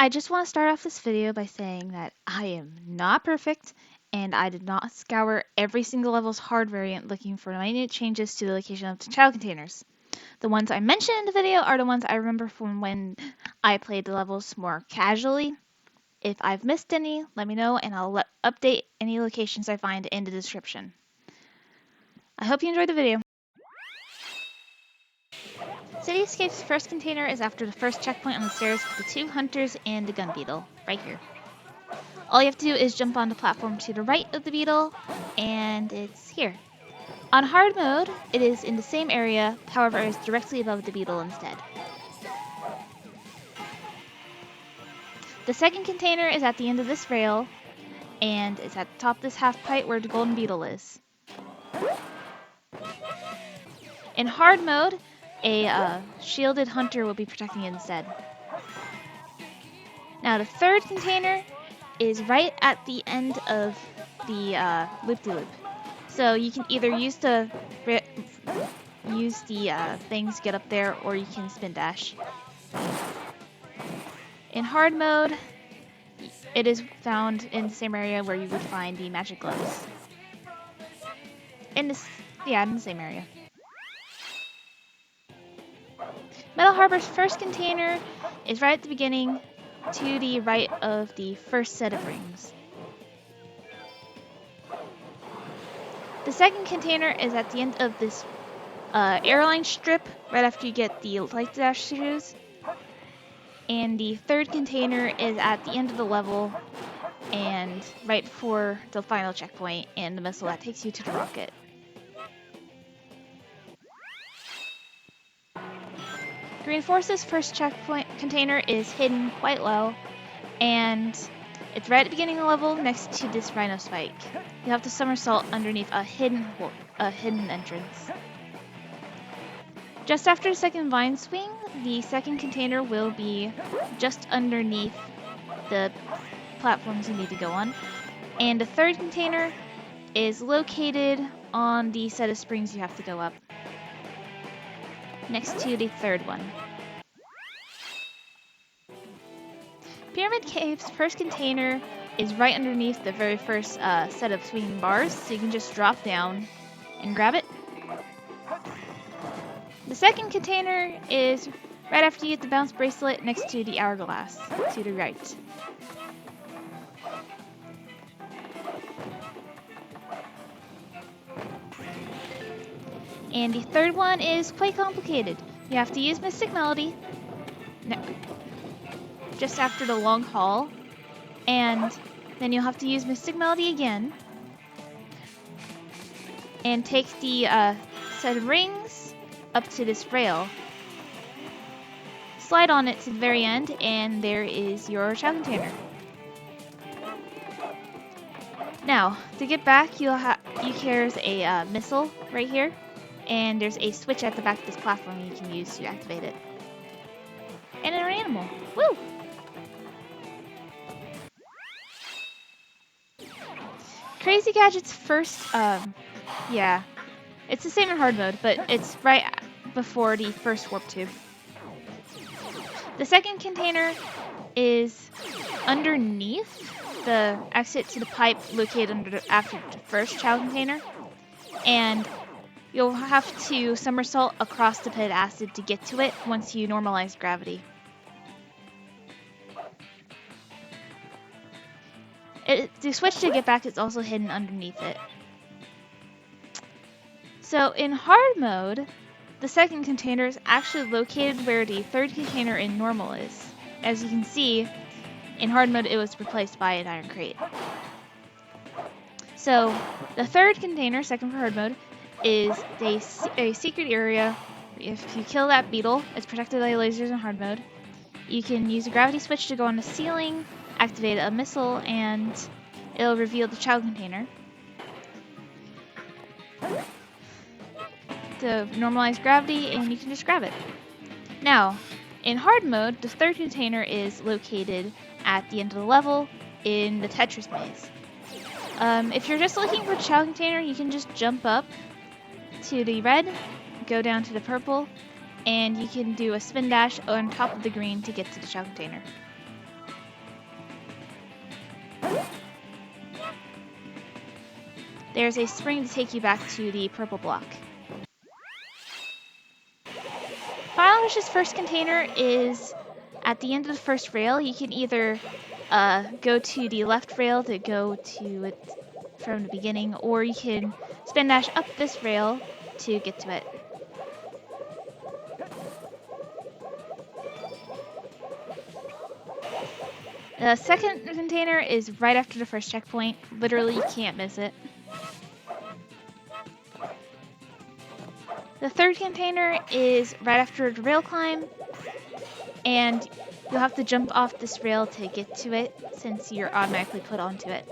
I just want to start off this video by saying that I am not perfect and I did not scour every single level's hard variant looking for minute changes to the location of the Chao containers. The ones I mentioned in the video are the ones I remember from when I played the levels more casually. If I've missed any, let me know and I'll update any locations I find in the description. I hope you enjoyed the video. Cityscape's first container is after the first checkpoint on the stairs with the 2 hunters and the gun beetle, right here. All you have to do is jump on the platform to the right of the beetle, and it's here. On hard mode, it is in the same area, however it is directly above the beetle instead. The second container is at the end of this rail, and it's at the top of this half pipe where the golden beetle is. In hard mode, a shielded hunter will be protecting it instead. Now the third container is right at the end of the loop-de-loop. So you can either use the things to get up there, or you can spin dash. In hard mode, it is found in the same area where you would find the magic gloves. In the same area. Metal Harbor's first container is right at the beginning, to the right of the first set of rings. The second container is at the end of this airline strip, right after you get the light dash shoes. And the third container is at the end of the level, and right before the final checkpoint and the missile that takes you to the rocket. Green Force's first checkpoint container is hidden quite low, and it's right at the beginning of the level next to this rhino spike. You have to somersault underneath a hidden entrance. Just after the second vine swing, the second container will be just underneath the platforms you need to go on. And the third container is located on the set of springs you have to go up, next to the third one. Pyramid Cave's first container is right underneath the very first set of swinging bars, so you can just drop down and grab it. The second container is right after you get the bounce bracelet next to the hourglass, to the right. And the third one is quite complicated. You have to use Mystic Melody just after the long haul, and then you'll have to use Mystic Melody again and take the set of rings up to this rail. Slide on it to the very end, and there is your Chao container. Now, to get back, there's a missile right here, and there's a switch at the back of this platform you can use to activate it. And an animal. Woo! Crazy Gadget's first, it's the same in hard mode, but it's right before the first warp tube. The second container is underneath the exit to the pipe located after the first Chao container, and you'll have to somersault across the pit of acid to get to it once you normalize gravity. The switch to get back is also hidden underneath it. So in hard mode, the second container is actually located where the third container in normal is. As you can see, in hard mode it was replaced by an iron crate. So the third container, second for hard mode, is a secret area. If you kill that beetle, it's protected by lasers in hard mode. You can use a gravity switch to go on the ceiling, activate a missile, and it'll reveal the Chao container. To normalize gravity, and you can just grab it. Now, in hard mode, the third container is located at the end of the level in the Tetris maze. If you're just looking for the Chao container, you can just jump up to the red, go down to the purple, and you can do a spin dash on top of the green to get to the Chao container. There's a spring to take you back to the purple block. Final Wish's first container is at the end of the first rail. You can either go to the left rail to go to it from the beginning, or you can spin dash up this rail to get to it. The second container is right after the first checkpoint. Literally, you can't miss it. The third container is right after the rail climb, and you'll have to jump off this rail to get to it since you're automatically put onto it.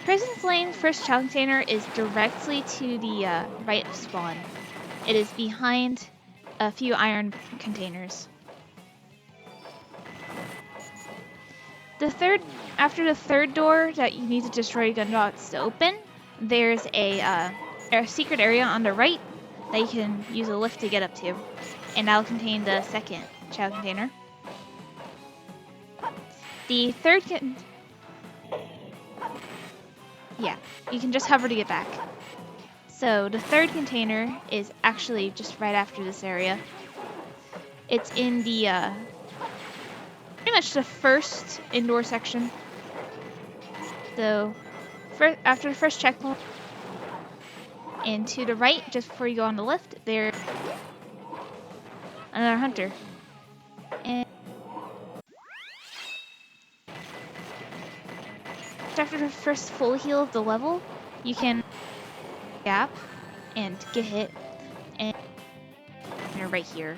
Prison's Lane's first Chao Container is directly to the right of spawn. It is behind a few iron containers. After the third door that you need to destroy gunbots to open, there's a secret area on the right that you can use a lift to get up to, and that'll contain the second Chao Container. The third yeah, you can just hover to get back. So the third container is actually just right after this area. It's in the pretty much the first indoor section. So after the first checkpoint, and to the right, just before you go on the lift, there's another hunter. And after the first full heal of the level, you can gap and get hit, and you're right here.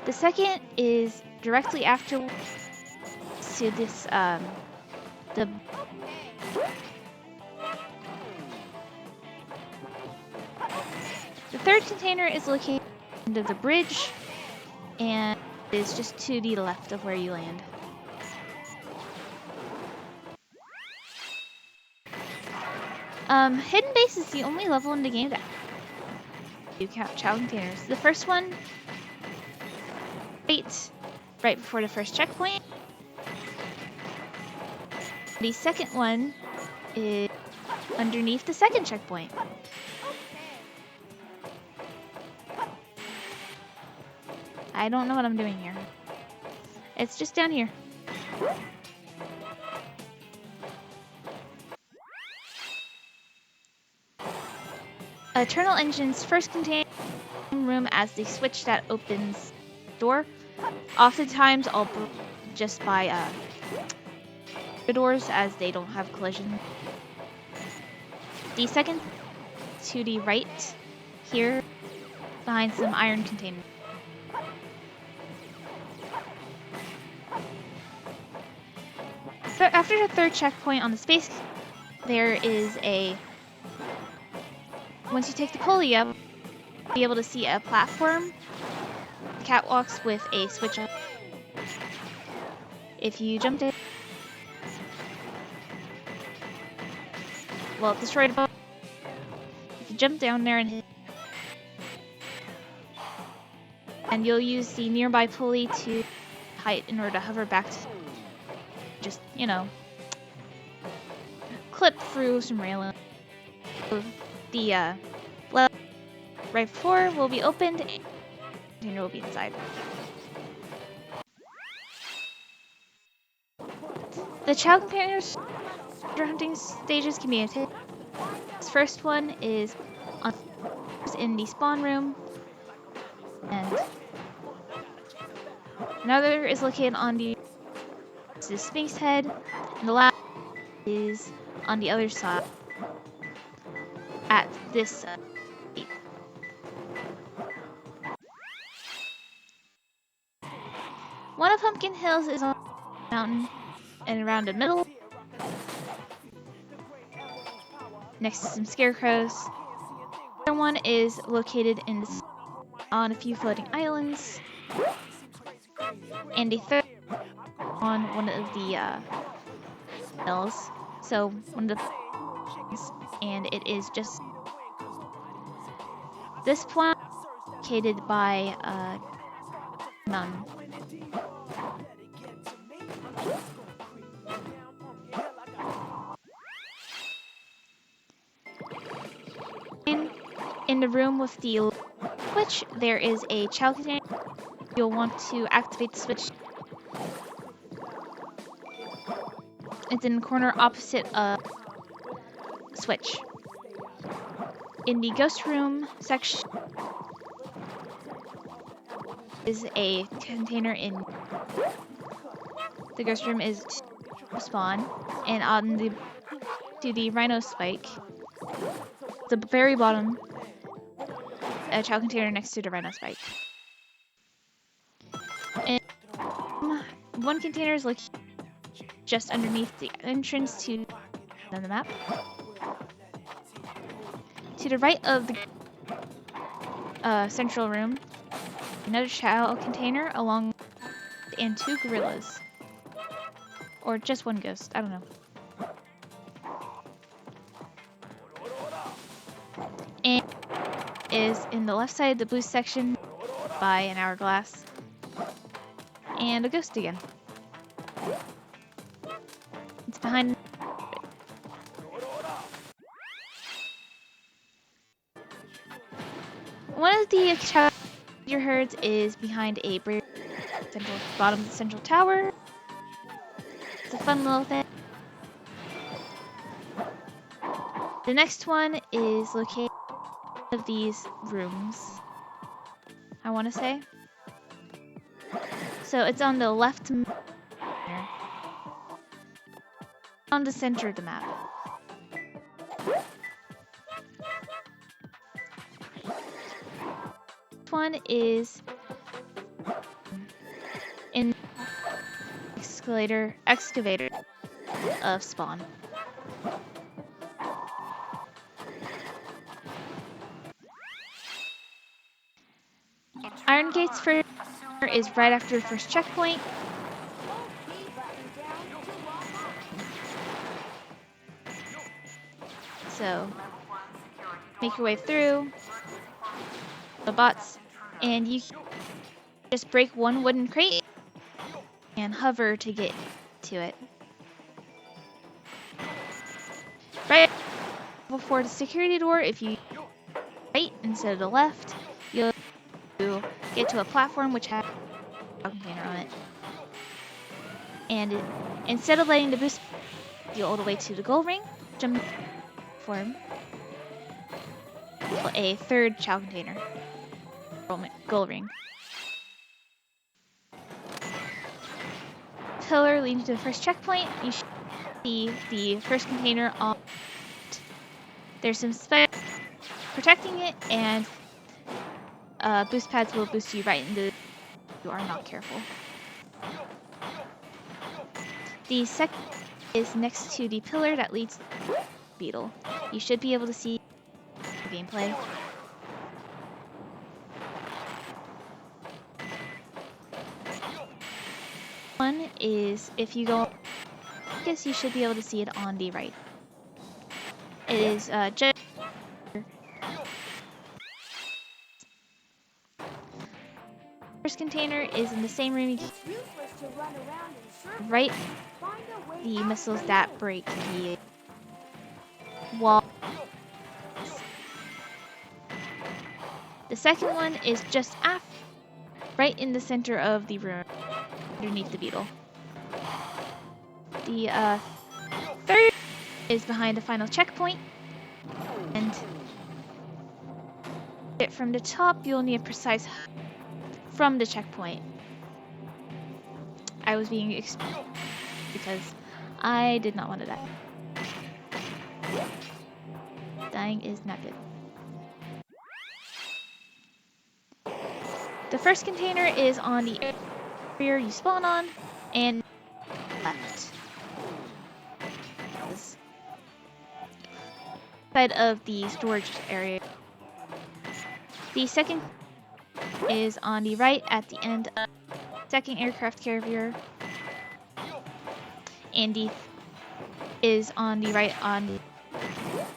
The second is directly after to this the third container is located under the bridge and is just to the left of where you land. Hidden Base is the only level in the game that you count Chao Containers. The first one, right before the first checkpoint. The second one is underneath the second checkpoint. I don't know what I'm doing here. It's just down here. Eternal Engine's first container room as the switch that opens the door. Oftentimes I'll just buy the doors as they don't have collision. The second to the right here behind some iron containers. After the third checkpoint on the space, there is once you take the pulley up, you'll be able to see a platform, catwalks with a switch on. If you jumped in, well, destroy the boat. If you jump down there and hit, and you'll use the nearby pulley to height in order to hover back to just, you know, clip through some railing. The level right before will be opened and the container will be inside. The Chao Containers hunting stages can be attacked. This first one is in the spawn room, and another is located on the space head, and the last is on the other side at this one of Pumpkin Hills is on the mountain and around the middle next to some scarecrows. The other one is located on a few floating islands, and the third on one of the hills. So one of the and it is just This point is located by none. In the room with the switch, there is a Chao Container. You'll want to activate the switch. It's in the corner opposite a switch. In the ghost room section is a container in the ghost room is spawn, and on the to the rhino spike, the very bottom, a Chao Container next to the rhino spike. And one container is located just underneath the entrance to the map. To the right of the central room, another Chao Container along and 2 gorillas. Or just one ghost, I don't know. And is in the left side of the blue section by an hourglass. And a ghost again. It's behind. One of the your herds is behind a central bottom of the central tower. It's a fun little thing. The next one is located in one of these rooms, I want to say. So it's on the left, on the center of the map. This one is in excavator of spawn. Iron Gates for is right after the first checkpoint. So make your way through the bots, and you just break one wooden crate and hover to get to it. Right before the security door, if you right instead of the left, you'll get to a platform which has a container on it. And instead of letting the boost you all the way to the gold ring, jump form a third Chao Container gold ring. Pillar leading to the first checkpoint. You should see the first container on. There's some spikes protecting it, and boost pads will boost you right into. You are not careful. The second is next to the pillar that leads to the beetle. You should be able to see the gameplay. One is if you go, I guess you should be able to see it on the right. It is just first container is in the same room. Right, the missiles that break the wall. The second one is just right in the center of the room, underneath the beetle. The third is behind the final checkpoint, and from the top, you'll need a precise from the checkpoint. I was being exposed because I did not want to die. Dying is not good. The first container is on the area you spawn on, and left. Side of the storage area. The second is on the right at the end of the second aircraft carrier, and the is on the right on the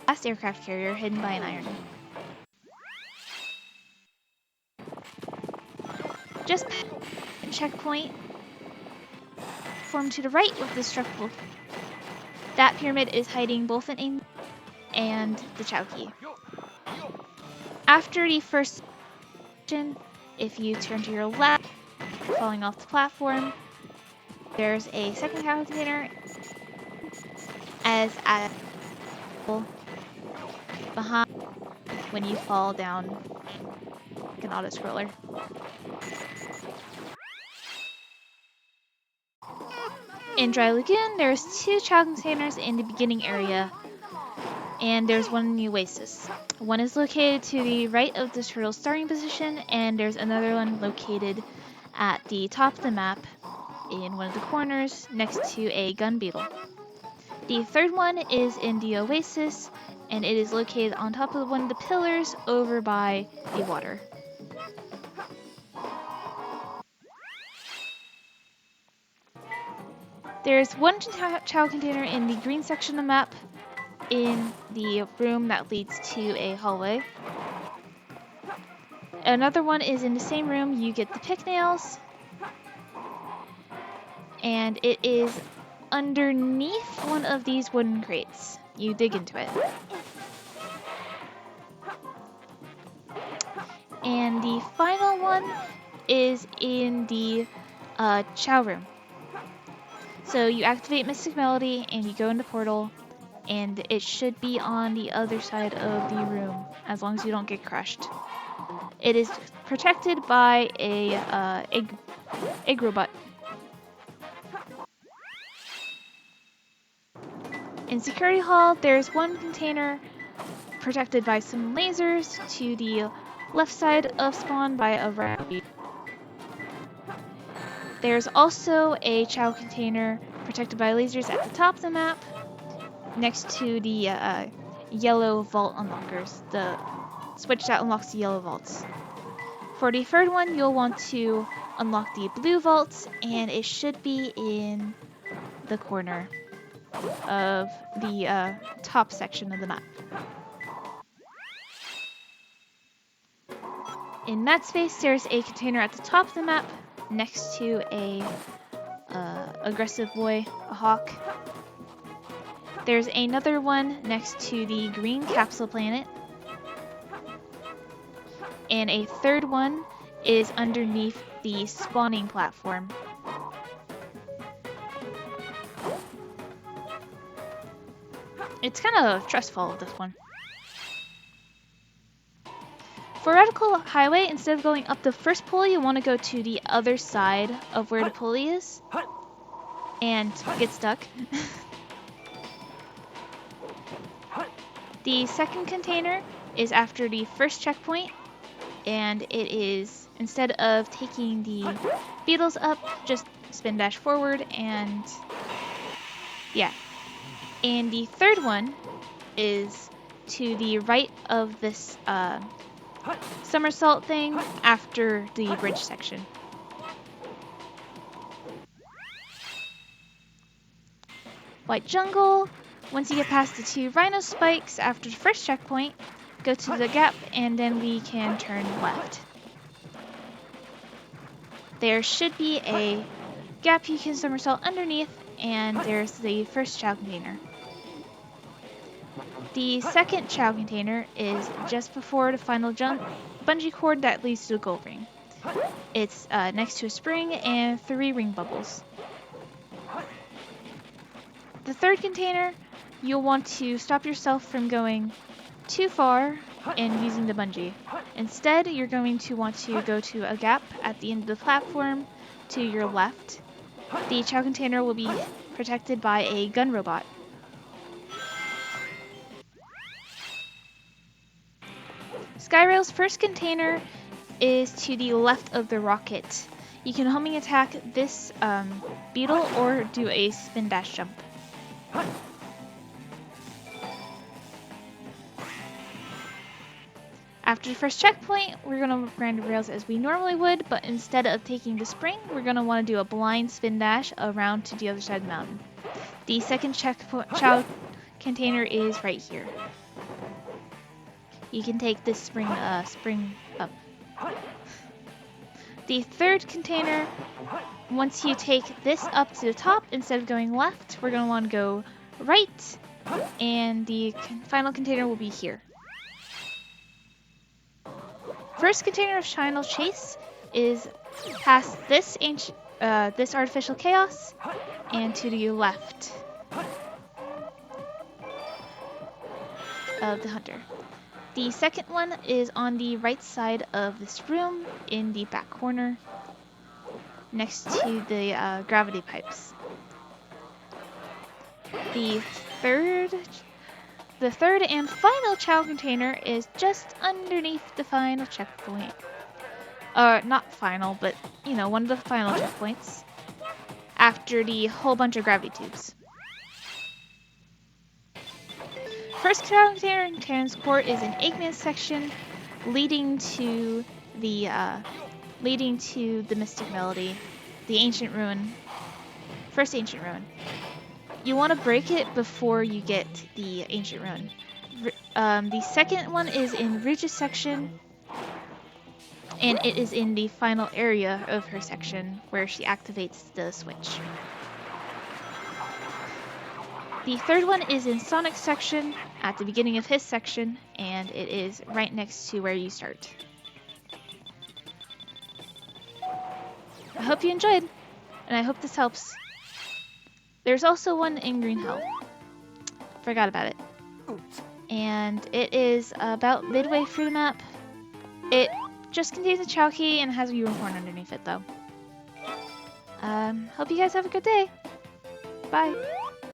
last aircraft carrier hidden by an iron. Just past the checkpoint, form to the right of the structural. That pyramid is hiding both an aim and the Chao key. After the first section, if you turn to your left, falling off the platform, there's a second Chao container as at behind when you fall down like an auto scroller. In Dry Lagoon, there's 2 Chao containers in the beginning area, and there's one in the Oasis. One is located to the right of the turtle's starting position, and there's another one located at the top of the map in one of the corners next to a gun beetle. The third one is in the Oasis, and it is located on top of one of the pillars over by the water. There's one Chao container in the green section of the map in the room that leads to a hallway. Another one is in the same room. You get the pick nails, and it is underneath one of these wooden crates. You dig into it. And the final one is in the Chao room. So you activate Mystic Melody and you go in the portal, and it should be on the other side of the room as long as you don't get crushed. It is protected by a egg robot. In Security Hall, there's one container protected by some lasers to the left side of spawn by a rabbit. There's also a Chao container protected by lasers at the top of the map next to the yellow vault unlockers, the switch that unlocks the yellow vaults. For the third one, you'll want to unlock the blue vaults, and it should be in the corner of the top section of the map. In that space, there's a container at the top of the map next to a aggressive boy, a hawk. There's another one next to the green capsule planet. And a third one is underneath the spawning platform. It's kind of stressful, this one. For Radical Highway, instead of going up the first pulley, you want to go to the other side of where the pulley is and get stuck. The second container is after the first checkpoint, and it is, instead of taking the beetles up, just spin dash forward, and yeah. And the third one is to the right of this somersault thing after the bridge section. White Jungle, once you get past the 2 rhino spikes after the first checkpoint, go to the gap and then we can turn left. There should be a gap you can somersault underneath, and there's the first Chao container. The second Chao container is just before the final jump bungee cord that leads to a gold ring. It's next to a spring and 3 ring bubbles. The third container, you'll want to stop yourself from going too far and using the bungee. Instead, you're going to want to go to a gap at the end of the platform to your left. The Chao container will be protected by a gun robot. Skyrail's first container is to the left of the rocket. You can homing attack this beetle or do a spin dash jump. After the first checkpoint, we're going to grind the rails as we normally would, but instead of taking the spring, we're going to want to do a blind spin dash around to the other side of the mountain. The second Chao container is right here. You can take this spring up. The third container, once you take this up to the top, instead of going left, we're going to want to go right, and the final container will be here. First container of Final Chase is past this this artificial chaos and to the left of the hunter. The second one is on the right side of this room in the back corner next to the gravity pipes. The third and final Chao container is just underneath the final checkpoint. Not final, but, you know, one of the final checkpoints. After the whole bunch of gravity tubes. First Chao container in transport is an igneous section leading to the Mystic Melody, the ancient ruin. First ancient ruin. You want to break it before you get the ancient ruin. The second one is in Rouge's section, and it is in the final area of her section where she activates the switch. The third one is in Sonic's section at the beginning of his section, and it is right next to where you start. I hope you enjoyed, and I hope this helps. There's also one in Green Hell. Forgot about it. And it is about midway through the map. It just contains a Chao key and has a unicorn underneath it, though. Hope you guys have a good day. Bye.